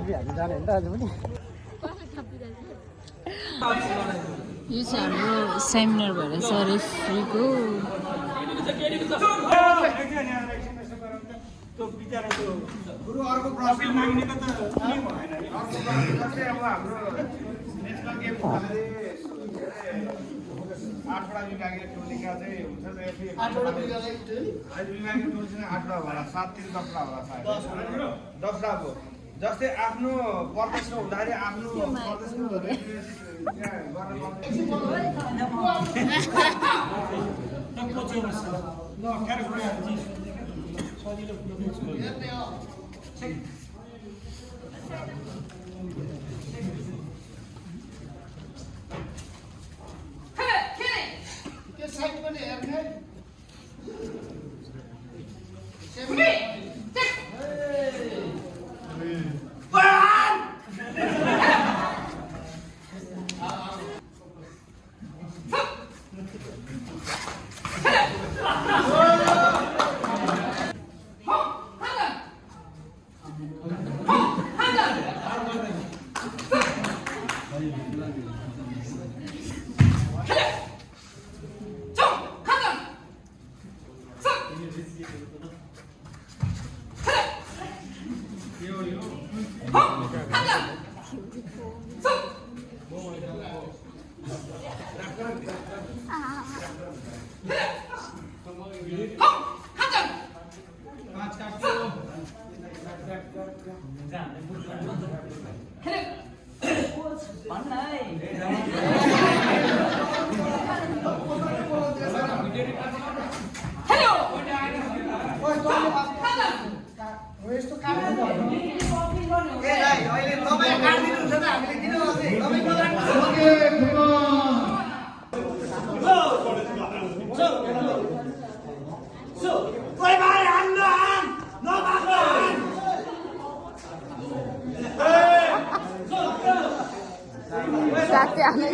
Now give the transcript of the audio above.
यो चाहिँ हाम्रो सेमिनार भएर छ रेफ्रीको गुरु अर्को प्रश्न माग्नेको त कुनै भएन नि अर्को प्रश्न चाहिँ अब हाम्रो नेसनल गेम आठवटा विभागीय टोलीका चाहिँ हुन्छ नि आठवटा विभागीय टोली चाहिँ 8वटा होला 7 3 10वटा होला सायद 10वटा हो जस्तै आफ्नो प्रदेशमा हुँदाखेरि आफ्नो प्रदेशको साथै आउने